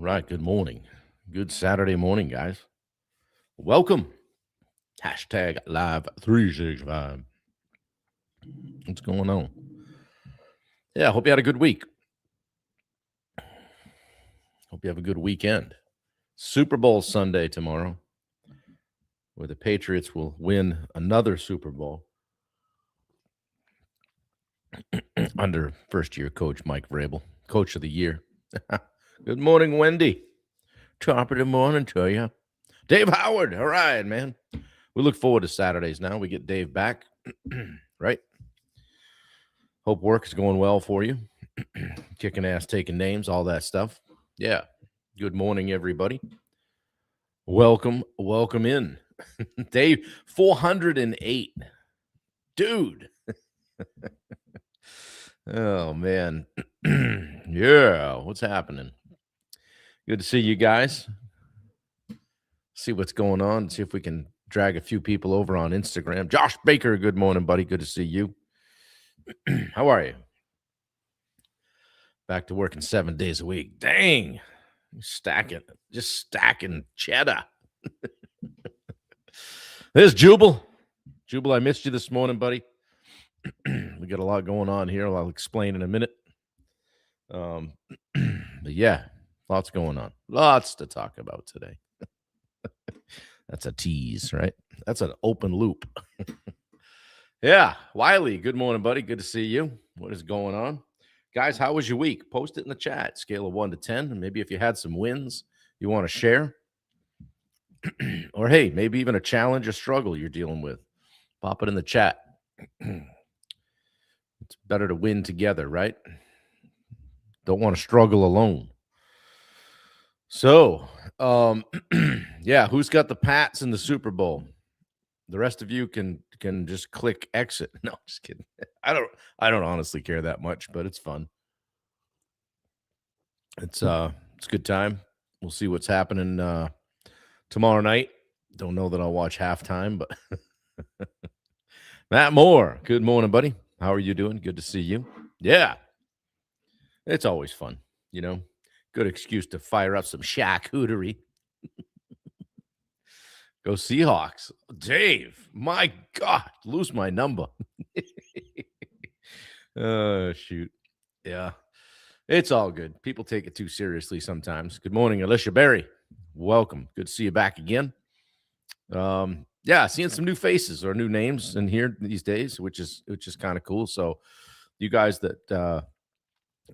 Right. Good morning. Good Saturday morning, guys. Welcome. Hashtag live 365. What's going on? Yeah, hope you had a good week. Hope you have a good weekend. Super Bowl Sunday tomorrow, where the Patriots will win another Super Bowl under first year coach Mike Vrabel, coach of the year. Good morning, Wendy. Top of the morning to you. Dave Howard. All right, man. We look forward to Saturdays now. We get Dave back, right? Hope work is going well for you. Kicking ass, taking names, all that stuff. Yeah. Good morning, everybody. Welcome in. Dave, 408. Dude. Oh, man. Yeah. What's happening? Good to see you guys. See what's going on. See if we can drag a few people over on Instagram. Josh Baker, good morning, buddy. Good to see you. How are you? Back to working 7 days a week. Dang. Just stacking cheddar. There's Jubal. Jubal, I missed you this morning, buddy. We got a lot going on here. I'll explain in a minute. But yeah, lots going on. Lots to talk about today. That's a tease, right? That's an open loop. Yeah, Wiley, good morning, buddy. Good to see you. What is going on? Guys, how was your week? Post it in the chat, scale of 1 to 10. And maybe if you had some wins you want to share. Or, hey, maybe even a challenge or struggle you're dealing with. Pop it in the chat. It's better to win together, right? Don't want to struggle alone. So, yeah, who's got the Pats in the Super Bowl? The rest of you can just click exit. No, just kidding. I don't honestly care that much, but it's fun. It's a good time. We'll see what's happening tomorrow night. Don't know that I'll watch halftime, but Matt Moore, good morning, buddy. How are you doing? Good to see you. Yeah. It's always fun, you know. Good excuse to fire up some charcuterie. Go Seahawks. Dave, my God, lose my number. Shoot. Yeah. It's all good. People take it too seriously sometimes. Good morning, Alicia Berry. Welcome. Good to see you back again. Yeah, seeing some new faces or new names in here these days, which is kind of cool. So you guys that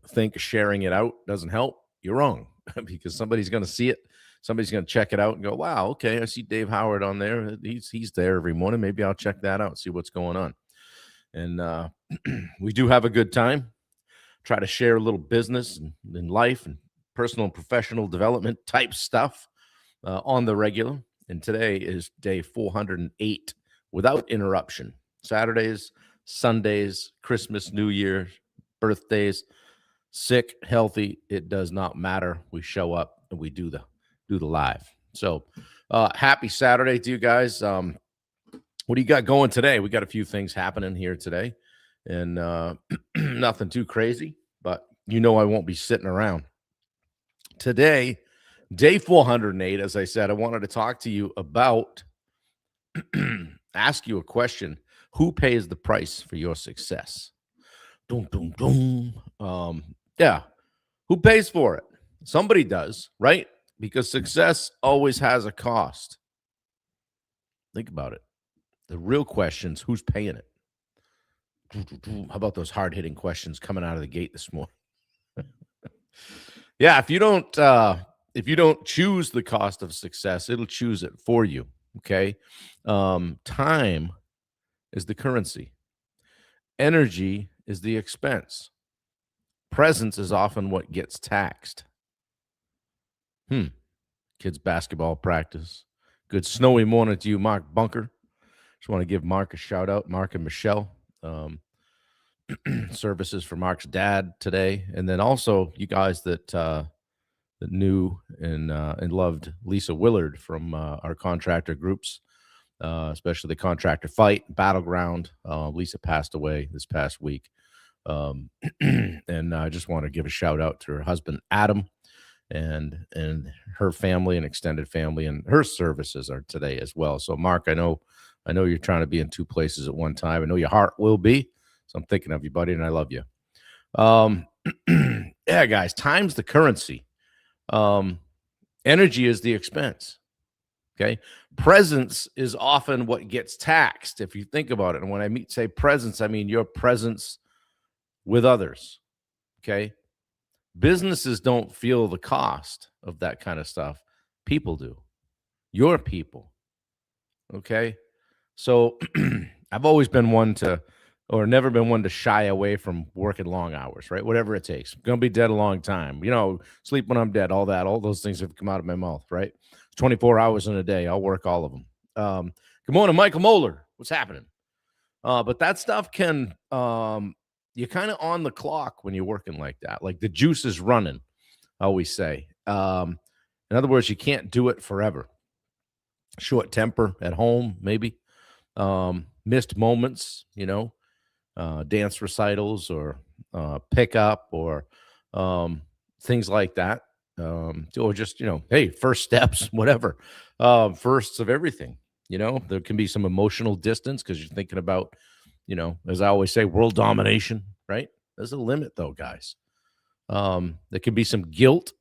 think sharing it out doesn't help, you're wrong. Because somebody's going to see it. Somebody's going to check it out and go, wow, okay, I see Dave Howard on there. He's there every morning. Maybe I'll check that out, see what's going on. And we do have a good time. Try to share a little business and life and personal and professional development type stuff on the regular. And today is day 408 without interruption. Saturdays, Sundays, Christmas, New Year, birthdays, sick, healthy, it does not matter. We show up and we do the live. So happy Saturday to you guys. What do you got going today? We got a few things happening here today, and nothing too crazy, but you know I won't be sitting around. Today, day 408, as I said, I wanted to talk to you about, ask you a question. Who pays the price for your success? Doom, doom, doom. Yeah. Who pays for it? Somebody does, right? Because success always has a cost. Think about it. The real question's who's paying it? How about those hard-hitting questions coming out of the gate this morning? Yeah, if you don't choose the cost of success, it'll choose it for you. Okay. Time is the currency. Energy is the expense. Presence is often what gets taxed. Kids basketball practice. Good snowy morning to you, Mark Bunker. Just want to give Mark a shout out, Mark and Michelle. Services for Mark's dad today, and then also you guys that knew and loved Lisa Willard from our contractor groups, especially the Contractor Fight Battleground. Lisa passed away this past week, and I just want to give a shout out to her husband Adam and her family and extended family and her services are today as well. So Mark, I know you're trying to be in two places at one time. I know your heart will be. So I'm thinking of you, buddy, and I love you. Yeah, guys, time's the currency. Energy is the expense. Okay. Presence is often what gets taxed if you think about it. And when I say presence, I mean your presence with others. Okay. Businesses don't feel the cost of that kind of stuff. People do. Your people. Okay. So I've always been one to, or never been one to shy away from working long hours, right? Whatever it takes. I'm going to be dead a long time. Sleep when I'm dead, all that, all those things have come out of my mouth, right? 24 hours in a day. I'll work all of them. Good morning, Michael Moeller. What's happening? But that stuff can, you're kind of on the clock when you're working like that. Like the juice is running, I always say. In other words, you can't do it forever. Short temper at home, maybe. Missed moments, dance recitals or pickup or things like that. Or just, hey, first steps, whatever. Firsts of everything. There can be some emotional distance because you're thinking about, as I always say, world domination, right? There's a limit, though, guys. There can be some guilt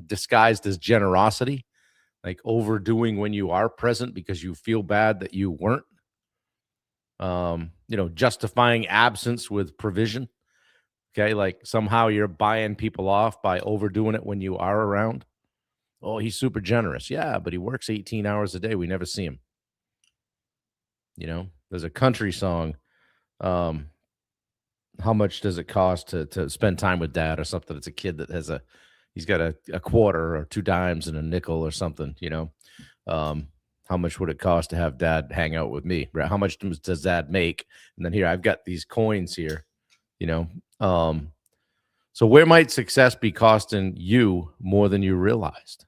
disguised as generosity, like overdoing when you are present because you feel bad that you weren't. Justifying absence with provision. Okay, like somehow you're buying people off by overdoing it when you are around. Oh, he's super generous. Yeah, but he works 18 hours a day. We never see him. There's a country song. How much does it cost to spend time with dad or something? It's a kid that he's got a quarter or 2 dimes and a nickel or something, how much would it cost to have dad hang out with me? Right? How much does dad make? And then here, I've got these coins here, so where might success be costing you more than you realized?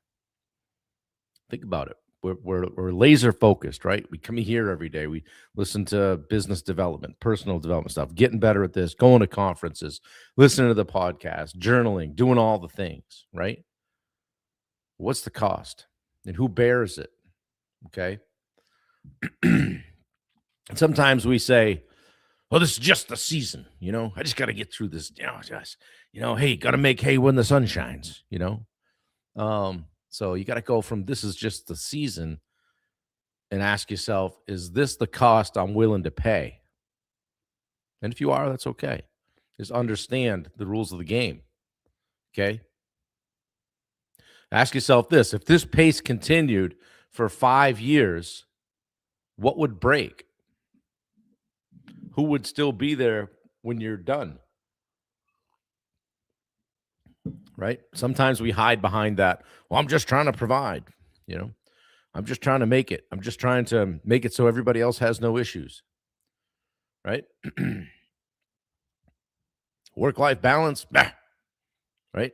Think about it. We're laser focused, right? We come here every day. We listen to business development, personal development stuff, getting better at this, going to conferences, listening to the podcast, journaling, doing all the things, right? What's the cost? And who bears it? Okay. Sometimes we say, "Oh, this is just the season, I just got to get through this, hey, got to make hay when the sun shines, So you got to go from this is just the season and ask yourself, is this the cost I'm willing to pay? And if you are, that's okay. Just understand the rules of the game. Okay. Ask yourself this: if this pace continued for 5 years, what would break? Who would still be there when you're done? Right? Sometimes we hide behind that. Well, I'm just trying to provide, I'm just trying to make it. I'm just trying to make it so everybody else has no issues. Right? Work-life balance, bah, right?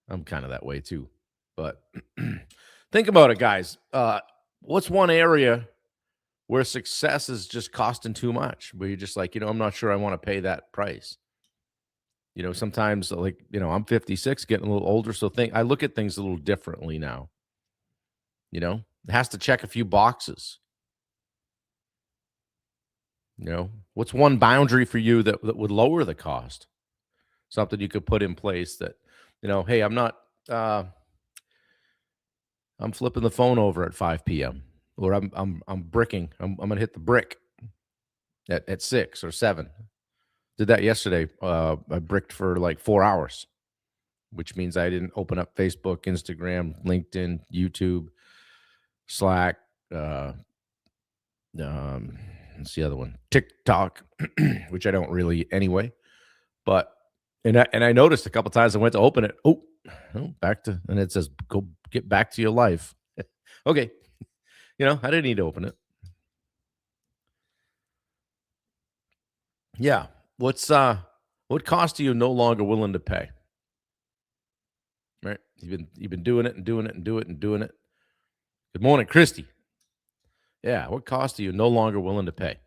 I'm kind of that way too. But think about it, guys. What's one area where success is just costing too much? Where you're just like, I'm not sure I want to pay that price. Sometimes like, I'm 56, getting a little older. So I look at things a little differently now. It has to check a few boxes. What's one boundary for you that would lower the cost? Something you could put in place that, hey, I'm not, I'm flipping the phone over at 5 p.m. or I'm bricking. I'm going to hit the brick at 6 or 7. Did that yesterday. I bricked for like 4 hours, which means I didn't open up Facebook, Instagram, LinkedIn, YouTube, Slack. What's the other one? TikTok, which I don't really anyway. But and I noticed a couple times I went to open it. Oh, back to, and it says go get back to your life. Okay, I didn't need to open it. Yeah. What cost are you no longer willing to pay? Right? You've been doing it and doing it and doing it and doing it. Good morning, Christy. Yeah, what cost are you no longer willing to pay?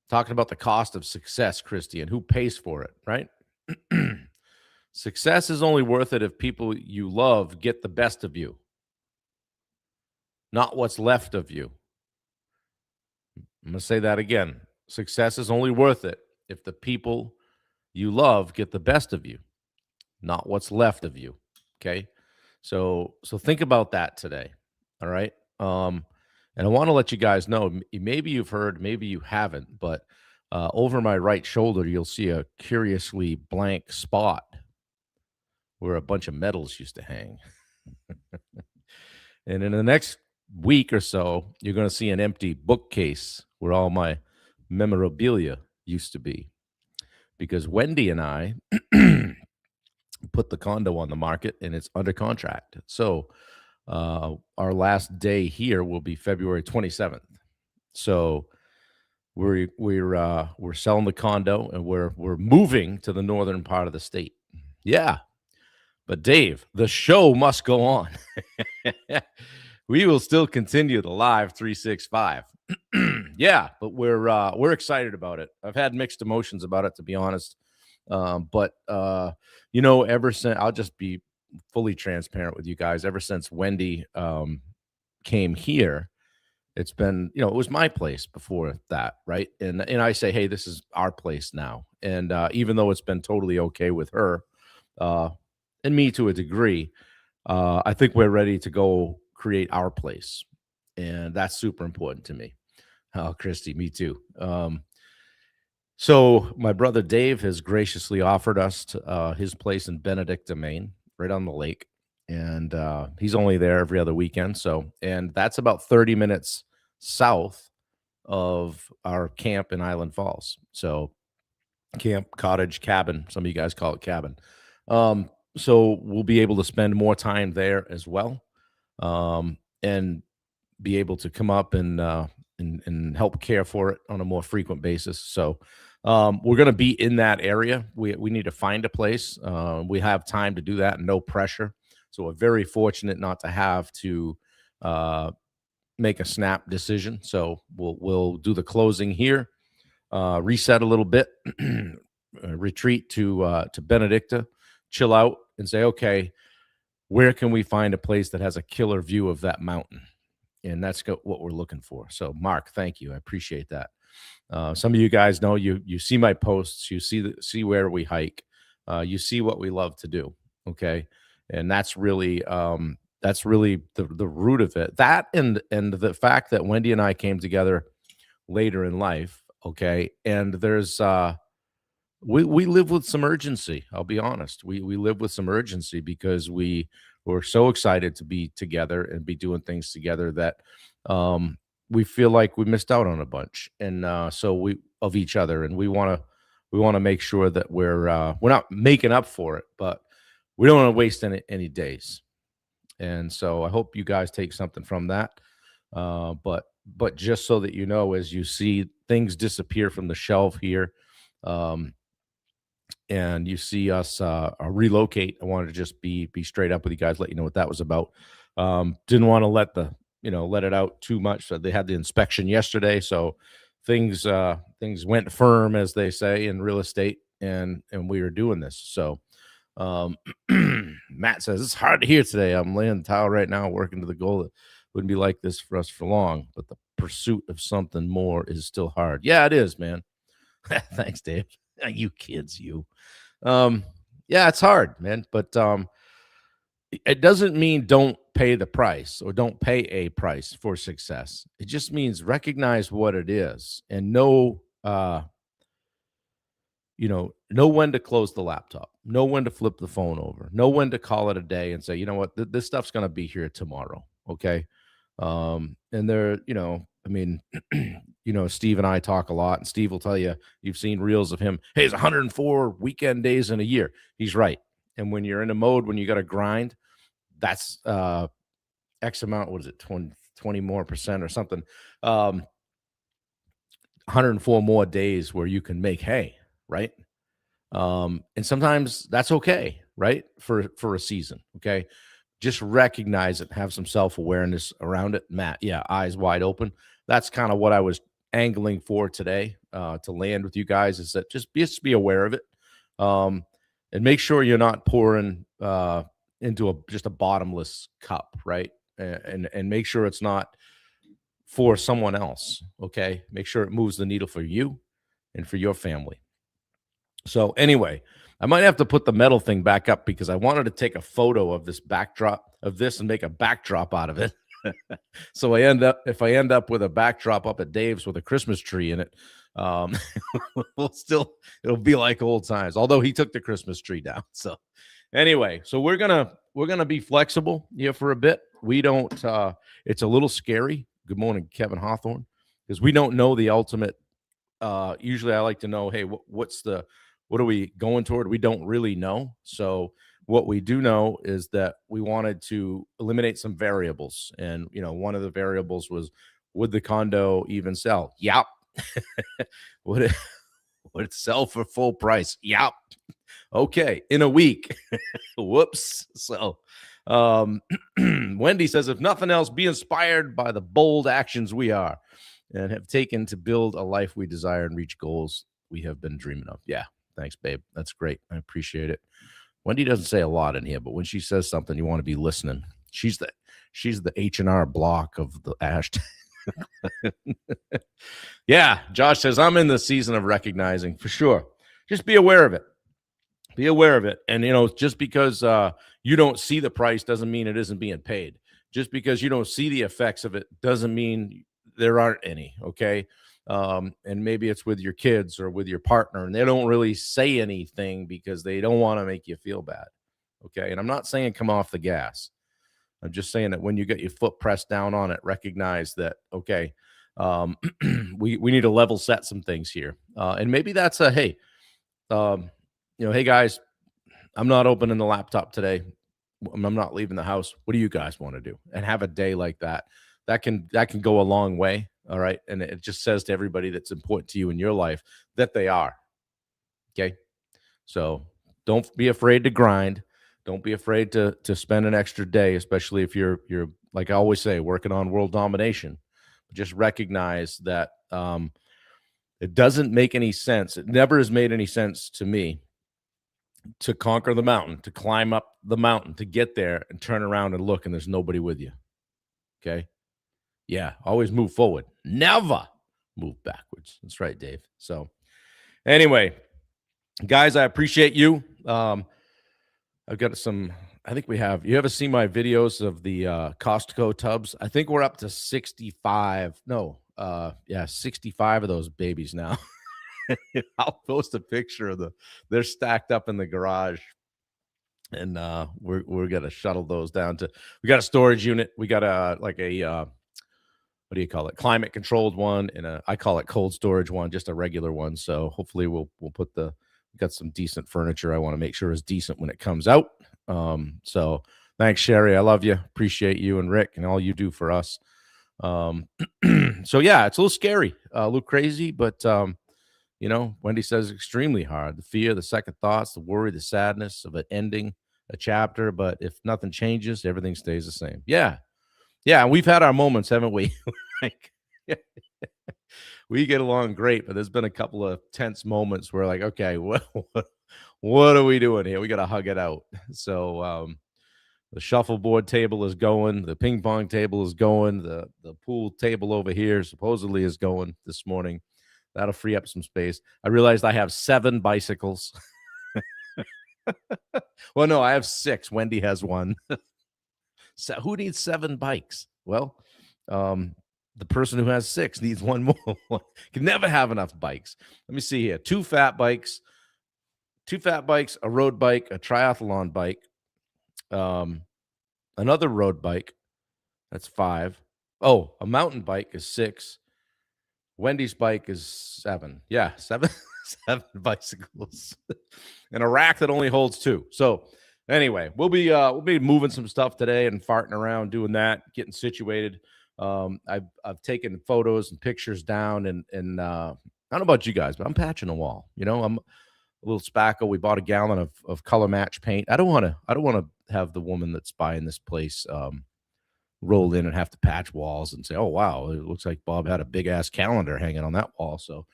Talking about the cost of success, Christy, and who pays for it, right? Success is only worth it if people you love get the best of you, not what's left of you. I'm going to say that again. Success is only worth it if the people you love get the best of you, not what's left of you. Okay? So think about that today. All right? And I want to let you guys know, maybe you've heard, maybe you haven't, but over my right shoulder you'll see a curiously blank spot where a bunch of medals used to hang. And in the next week or so, you're going to see an empty bookcase where all my memorabilia used to be, because Wendy and I put the condo on the market and it's under contract. So our last day here will be February 27th. So we're selling the condo and we're moving to the northern part of the state. Yeah. But Dave, the show must go on. We will still continue the live 365. Yeah, but we're excited about it. I've had mixed emotions about it, to be honest. But ever since, I'll just be fully transparent with you guys. Ever since Wendy came here, it's been, it was my place before that, right? And I say, hey, this is our place now. And even though it's been totally okay with her and me to a degree, I think we're ready to go create our place, and that's super important to me. Oh, Christy, me too. So my brother Dave has graciously offered us his place in Benedicta, Maine, right on the lake, and he's only there every other weekend. And that's about 30 minutes south of our camp in Island Falls. So camp, cottage, cabin. Some of you guys call it cabin. So we'll be able to spend more time there as well, and be able to come up and help care for it on a more frequent basis. So we're going to be in that area. We need to find a place. We have time to do that, no pressure. So we're very fortunate not to have to make a snap decision. So we'll do the closing here, reset a little bit, retreat to Benedicta, chill out, and say, okay, where can we find a place that has a killer view of that mountain? And that's what we're looking for. So, Mark, thank you. I appreciate that. Some of you guys know, you see my posts, you see where we hike, you see what we love to do. Okay, and that's really the root of it. That and the fact that Wendy and I came together later in life. Okay, and there's we live with some urgency. I'll be honest. We live with some urgency because we're so excited to be together and be doing things together that we feel like we missed out on a bunch, and so we of each other, and we want to make sure that we're not making up for it, but we don't want to waste any days. And so I hope you guys take something from that. But just so that you know, as you see things disappear from the shelf here, and you see us relocate, I wanted to just be straight up with you guys, let you know what that was about. Didn't want to let it out too much. So they had the inspection yesterday, so things went firm, as they say in real estate, and we are doing this. So Matt says it's hard to hear today. I'm laying the towel right now, working to the goal. It wouldn't be like this for us for long, but the pursuit of something more is still hard. Yeah, it is, man. Thanks, Dave. You kids, you. Yeah, it's hard, man, but it doesn't mean don't pay the price or don't pay a price for success. It just means recognize what it is and know when to close the laptop, know when to flip the phone over, know when to call it a day and say, you know what, this stuff's going to be here tomorrow. Okay. And there, I mean, Steve and I talk a lot, and Steve will tell you, you've seen reels of him. Hey, it's 104 weekend days in a year. He's right. And when you're in a mode, when you got to grind, that's X amount. What is it? 20 more percent or something. 104 more days where you can make hay. Right. And sometimes that's okay. Right. For a season. Okay. Just recognize it, have some self-awareness around it. Matt, yeah, eyes wide open. That's kind of what I was angling for today, to land with you guys, is that just be aware of it. and make sure you're not pouring into just a bottomless cup, right? And make sure it's not for someone else. Okay, make sure it moves the needle for you and for your family. So anyway, I might have to put the metal thing back up because I wanted to take a photo of this backdrop of this and make a backdrop out of it. So if I end up with a backdrop up at Dave's with a Christmas tree in it, um, it'll be like old times. Although he took the Christmas tree down. So anyway, so we're gonna be flexible here for a bit. We don't. It's a little scary. Good morning, Kevin Hawthorne, because we don't know the ultimate. Usually, I like to know, hey, what are we going toward? We don't really know. So what we do know is that we wanted to eliminate some variables. And, one of the variables was, would the condo even sell? Yep. would it sell for full price? Yep. Okay. In a week. Whoops. So Wendy says, if nothing else, be inspired by the bold actions we are and have taken to build a life we desire and reach goals we have been dreaming of. Yeah. Thanks, babe. That's great. I appreciate it. Wendy doesn't say a lot in here, but when she says something, you want to be listening. She's the H&R Block of the hashtag. Yeah, Josh says, I'm in the season of recognizing for sure. Just be aware of it. Be aware of it. And, just because you don't see the price doesn't mean it isn't being paid. Just because you don't see the effects of it doesn't mean there aren't any, okay? And maybe it's with your kids or with your partner, and they don't really say anything because they don't want to make you feel bad, okay? And I'm not saying come off the gas. I'm just saying that when you get your foot pressed down on it, recognize that, okay, we need to level set some things here. And maybe that's hey guys, I'm not opening the laptop today. I'm not leaving the house. What do you guys want to do? And have a day like that. That can go a long way. All right. And it just says to everybody that's important to you in your life that they are. Okay. So don't be afraid to grind. Don't be afraid to spend an extra day, especially if you're like I always say, working on world domination. Just recognize that it doesn't make any sense. It never has made any sense to me to conquer the mountain, to climb up the mountain, to get there and turn around and look and there's nobody with you. Okay. Yeah. Always move forward. Never move backwards. That's right, Dave. So anyway, guys, I appreciate you. I've got I think you ever seen my videos of the Costco tubs? I think we're up to 65. No, 65 of those babies now. I'll post a picture of they're stacked up in the garage. And we're gonna shuttle those down we got a storage unit. We got what do you call it? Climate controlled one, and I call it cold storage one, just a regular one. So hopefully we'll put we got some decent furniture. I want to make sure it's decent when it comes out. So thanks, Sherry. I love you. Appreciate you and Rick and all you do for us. So yeah, it's a little scary, a little crazy, but Wendy says extremely hard. The fear, the second thoughts, the worry, the sadness of it ending a chapter. But if nothing changes, everything stays the same. Yeah. Yeah. We've had our moments, haven't we? We get along great, but there's been a couple of tense moments where like, okay, what are we doing here? We got to hug it out. So, the shuffleboard table is going. The ping pong table is going. The pool table over here supposedly is going this morning. That'll free up some space. I realized I have 7 bicycles. Well, no, I have 6. Wendy has 1. So who needs 7 bikes? Well, the person who has 6 needs 1 more. Can never have enough bikes. Let me see here. 2 fat bikes, a road bike, a triathlon bike, another road bike. That's 5. Oh, a mountain bike is 6. Wendy's bike is 7. Yeah, 7 bicycles. And a rack that only holds 2. So anyway, we'll be moving some stuff today and farting around doing that, getting situated. I've taken photos and pictures down and I don't know about you guys, but I'm patching the wall. I'm a little spackle. We bought a gallon of color match paint. I don't want to have the woman that's buying this place roll in and have to patch walls and say, oh, wow, it looks like Bob had a big ass calendar hanging on that wall. So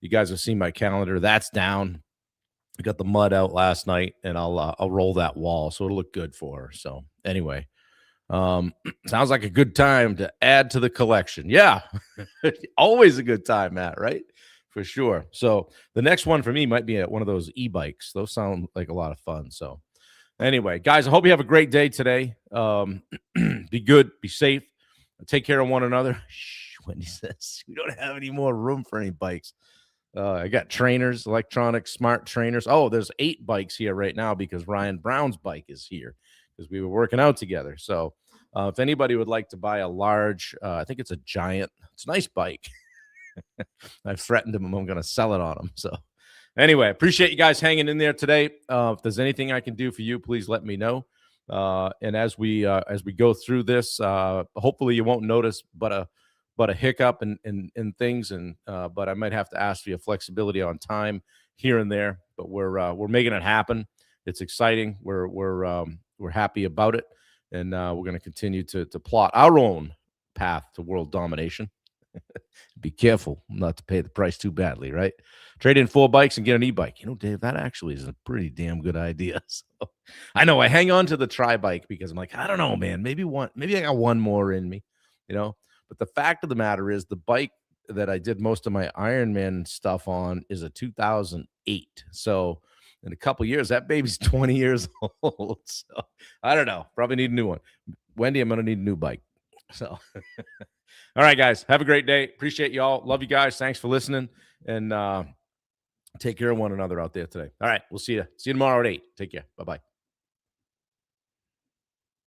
you guys have seen my calendar. That's down. We got the mud out last night, and I'll roll that wall, so it'll look good for her. So anyway, sounds like a good time to add to the collection. Yeah, always a good time, Matt. Right, for sure. So the next one for me might be one of those e-bikes. Those sound like a lot of fun. So anyway, guys, I hope you have a great day today. Be good, be safe, take care of one another. Shh, Wendy says we don't have any more room for any bikes. I got trainers, electronic smart trainers. Oh, there's 8 bikes here right now because Ryan Brown's bike is here because we were working out together. So if anybody would like to buy a large, I think it's a Giant. It's a nice bike. I've threatened him. I'm going to sell it on him. So anyway, appreciate you guys hanging in there today. If there's anything I can do for you, please let me know. And as we go through this, hopefully you won't notice but a hiccup and things, and but I might have to ask for your flexibility on time here and there. But we're making it happen. It's exciting. We're happy about it, and we're going to continue to plot our own path to world domination. Be careful not to pay the price too badly, right? Trade in 4 bikes and get an e-bike. You know, Dave, that actually is a pretty damn good idea. So I know I hang on to the tri-bike because I'm like, I don't know, man. Maybe I got one more in me, you know. But the fact of the matter is the bike that I did most of my Ironman stuff on is a 2008. So in a couple years, that baby's 20 years old. So I don't know. Probably need a new one. Wendy, I'm going to need a new bike. So all right, guys, have a great day. Appreciate y'all. Love you guys. Thanks for listening. And take care of one another out there today. All right, we'll see you. See you tomorrow at 8. Take care. Bye-bye.